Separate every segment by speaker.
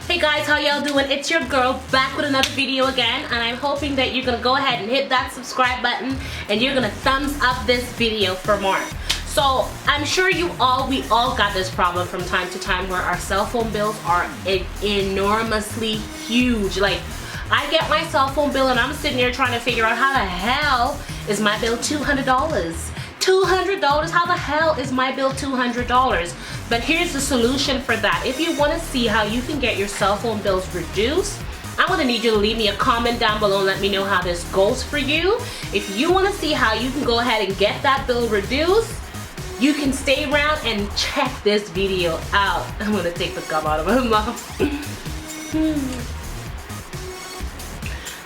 Speaker 1: Hey guys, how y'all doing? It's your girl back with another video again, and I'm hoping that you're gonna go ahead and hit that subscribe button and you're gonna thumbs up this video for more. So I'm sure we all got this problem from time to time where our cell phone bills are enormously huge. Like, I get my cell phone bill and I'm sitting there trying to figure out how the hell is my bill $200? $200? How the hell is my bill $200? But here's the solution for that. If you want to see how you can get your cell phone bills reduced, I'm going to need you to leave me a comment down below and let me know how this goes for you. If you want to see how you can go ahead and get that bill reduced, you can stay around and check this video out. I'm going to take the gum out of my mouth.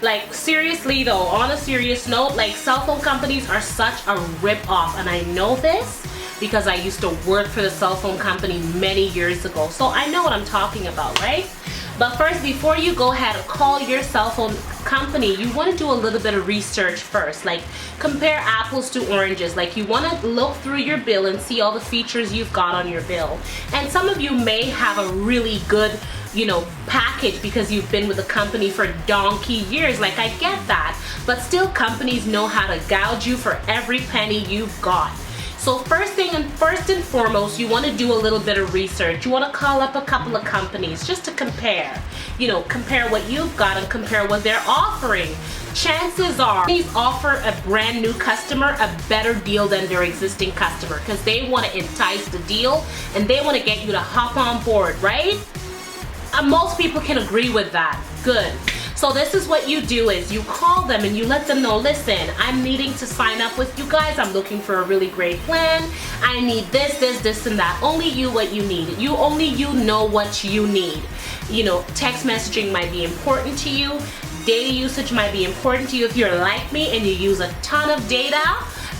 Speaker 1: Like, seriously though, on a serious note, like, cell phone companies are such a rip-off, and I know this because I used to work for the cell phone company many years ago, so I know what I'm talking about, right? But first, before you go ahead and call your cell phone company, you want to do a little bit of research first. Like, compare apples to oranges. Like, you want to look through your bill and see all the features you've got on your bill. And some of you may have a really good, you know, package because you've been with the company for donkey years. Like, I get that, but still companies know how to gouge you for every penny you've got. So first and foremost, you want to do a little bit of research. You want to call up a couple of companies just to compare. You know, compare what you've got and compare what they're offering. Chances are these offer a brand new customer a better deal than their existing customer because they want to entice the deal and they want to get you to hop on board, right? Most people can agree with that. Good. So this is what you do is you call them and you let them know, listen, I'm needing to sign up with you guys. I'm looking for a really great plan. I need this, this, this, and that. Only you what you need. Only you know what you need. You know, text messaging might be important to you. Data usage might be important to you. If you're like me and you use a ton of data,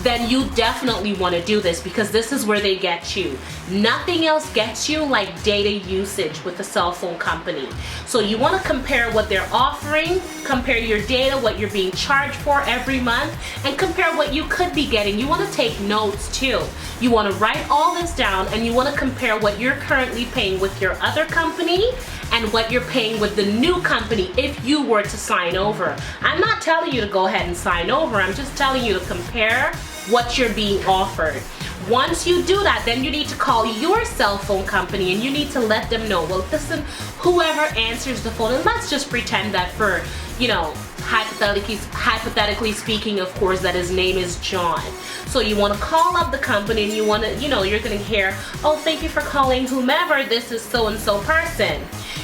Speaker 1: then you definitely want to do this because this is where they get you. Nothing else gets you like data usage with a cell phone company. So you want to compare what they're offering, compare your data, what you're being charged for every month, and compare what you could be getting. You want to take notes too. You want to write all this down and you want to compare what you're currently paying with your other company and what you're paying with the new company if you were to sign over. I'm not telling you to go ahead and sign over. I'm just telling you to compare what you're being offered. Once you do that, then you need to call your cell phone company and you need to let them know, well, listen, whoever answers the phone, and let's just pretend that for, you know, hypothetically speaking, of course, that his name is John. So you want to call up the company and you want to, you know, you're going to hear, oh, thank you for calling whomever, this is so-and-so person.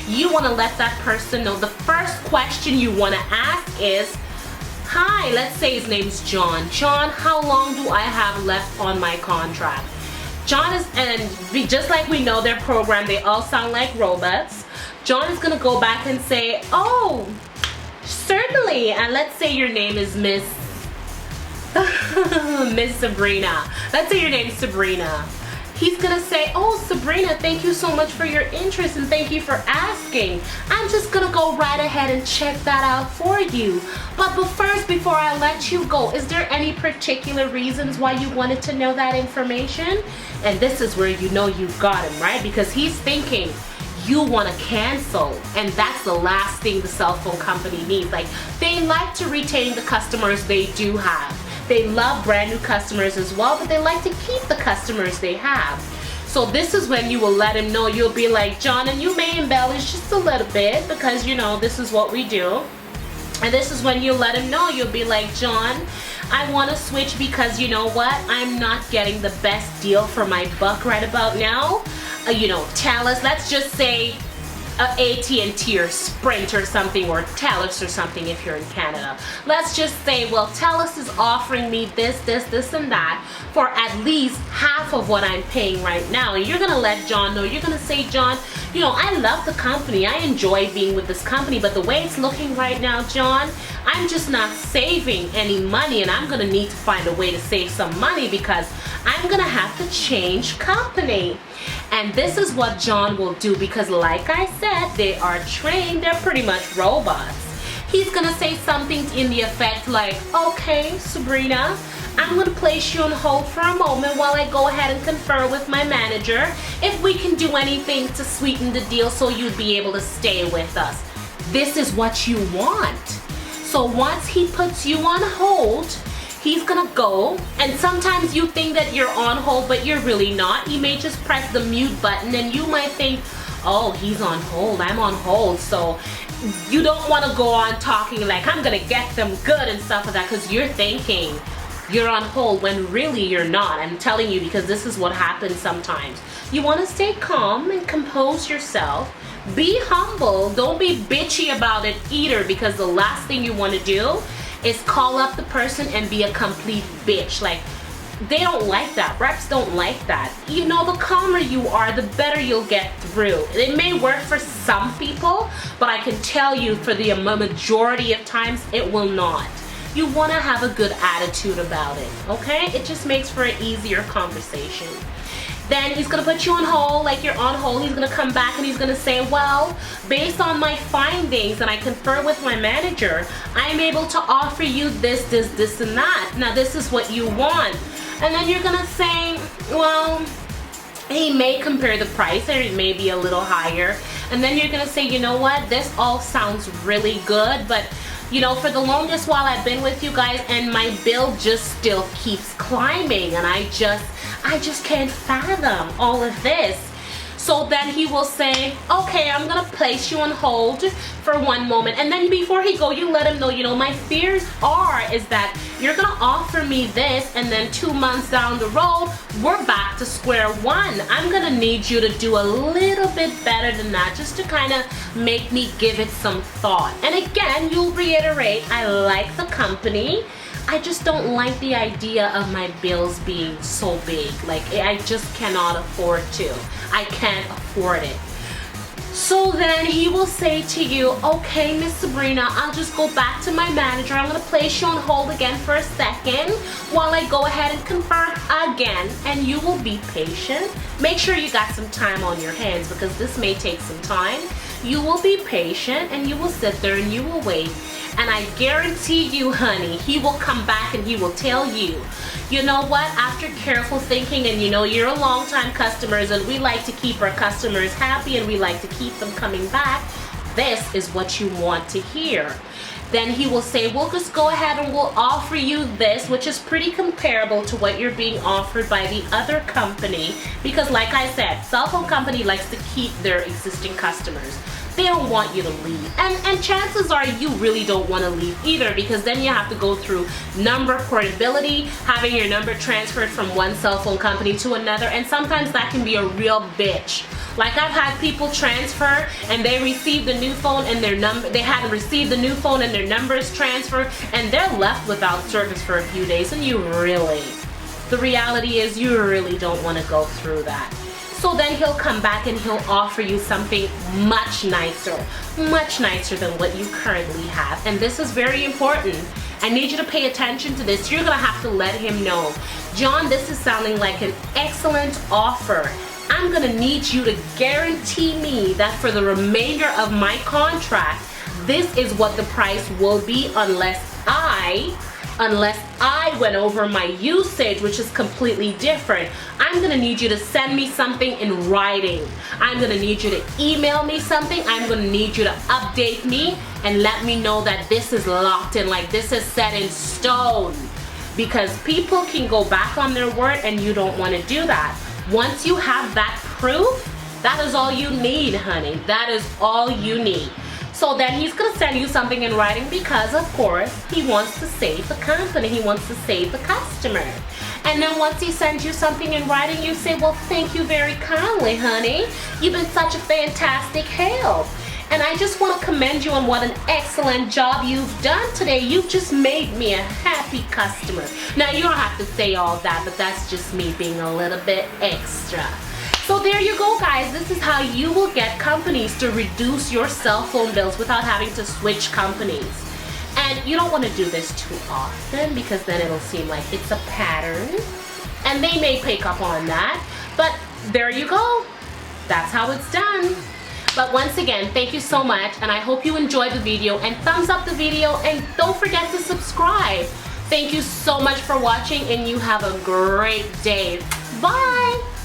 Speaker 1: You want to let that person know. The first question you want to ask is, hi, let's say his name's John. John, how long do I have left on my contract? John is, and just like we know their program, they all sound like robots. John is going to go back and say, oh, certainly. And let's say your name is Miss Sabrina. Let's say your name's Sabrina. He's gonna say, oh, Sabrina, thank you so much for your interest and thank you for asking. I'm just gonna go right ahead and check that out for you. But first, before I let you go, is there any particular reasons why you wanted to know that information? And this is where you know you've got him, right? Because he's thinking you want to cancel, and that's the last thing the cell phone company needs. Like, they like to retain the customers they do have. They love brand new customers as well, but they like to keep the customers they have. So this is when you will let him know. You'll be like, John, and you may embellish just a little bit because, you know, this is what we do. And this is when you let him know. You'll be like, John, I want to switch because, you know what, I'm not getting the best deal for my buck right about now. You know, Telus, let's just say AT&T or Sprint or something, or Telus or something if you're in Canada. Let's just say, well, Telus is offering me this, this, this, and that for at least half of what I'm paying right now. And you're going to let John know. You're going to say, John, you know, I love the company. I enjoy being with this company, but the way it's looking right now, John, I'm just not saving any money, and I'm going to need to find a way to save some money because I'm going to have to change company. And this is what John will do because, like I said, they are trained. They're pretty much robots. He's gonna say something in the effect like, okay, Sabrina, I'm going to place you on hold for a moment while I go ahead and confer with my manager if we can do anything to sweeten the deal so you'd be able to stay with us. This is what you want. So once he puts you on hold, he's gonna go, and sometimes you think that you're on hold, but you're really not. He may just press the mute button and you might think, oh, he's on hold, I'm on hold. So you don't want to go on talking like I'm gonna get them good and stuff like that, because you're thinking you're on hold when really you're not. I'm telling you, because this is what happens sometimes. You want to stay calm and compose yourself. Be humble. Don't be bitchy about it either, because the last thing you want to do is call up the person and be a complete bitch. Like, they don't like that. Reps don't like that. You know, the calmer you are, the better you'll get through. It may work for some people, but I can tell you for the majority of times, it will not. You want to have a good attitude about it, okay? It just makes for an easier conversation. Then he's going to put you on hold, like you're on hold. He's going to come back and he's going to say, well, based on my findings and I confer with my manager, I'm able to offer you this, this, and that. Now, this is what you want. And then you're going to say, well, he may compare the price, or it may be a little higher. And then you're going to say, you know what, this all sounds really good, but you know, for the longest while I've been with you guys, and my bill just still keeps climbing, and I just can't fathom all of this. So then he will say, okay, I'm gonna place you on hold for one moment. And then before he go, you let him know, you know, my fears is that you're gonna offer me this, and then 2 months down the road, we're back to square one. I'm gonna need you to do a little bit better than that, just to kind of make me give it some thought. And again, you'll reiterate, I like the company, I just don't like the idea of my bills being so big. Like, I just cannot afford to. I can't afford it. So then he will say to you, okay, Miss Sabrina, I'll just go back to my manager. I'm going to place you on hold again for a second while I go ahead and confirm again. And you will be patient. Make sure you got some time on your hands, because this may take some time. You will be patient and you will sit there and you will wait. And I guarantee you, honey, he will come back and he will tell you, you know what, after careful thinking, and you know, you're a long-time customers and we like to keep our customers happy and we like to keep them coming back, this is what you want to hear. Then he will say, we'll just go ahead and we'll offer you this, which is pretty comparable to what you're being offered by the other company, because like I said, cell phone company likes to keep their existing customers. They don't want you to leave, and chances are you really don't want to leave either, because then you have to go through number portability, having your number transferred from one cell phone company to another, and sometimes that can be a real bitch. Like, I've had people transfer and they received the new phone and they hadn't received the new phone and their number is transferred, and they're left without service for a few days, and the reality is you really don't want to go through that. So then he'll come back and he'll offer you something much nicer than what you currently have. And this is very important. I need you to pay attention to this. You're gonna have to let him know, John, this is sounding like an excellent offer. I'm gonna need you to guarantee me that for the remainder of my contract, this is what the price will be, unless I went over my usage, which is completely different. I'm gonna need you to send me something in writing. I'm gonna need you to email me something. I'm gonna need you to update me and let me know that this is locked in, like this is set in stone. Because people can go back on their word and you don't wanna do that. Once you have that proof, that is all you need, honey. That is all you need. So then he's gonna send you something in writing, because of course he wants to save the company, he wants to save the customer. And then once he sends you something in writing, you say, well, thank you very kindly, honey. You've been such a fantastic help. And I just want to commend you on what an excellent job you've done today. You've just made me a happy customer. Now, you don't have to say all that, but that's just me being a little bit extra. So there you go, guys. This is how you will get companies to reduce your cell phone bills without having to switch companies. And you don't want to do this too often, because then it'll seem like it's a pattern. And they may pick up on that. But there you go. That's how it's done. But once again, thank you so much, and I hope you enjoyed the video, and thumbs up the video, and don't forget to subscribe Thank you so much for watching, and you have a great day. Bye!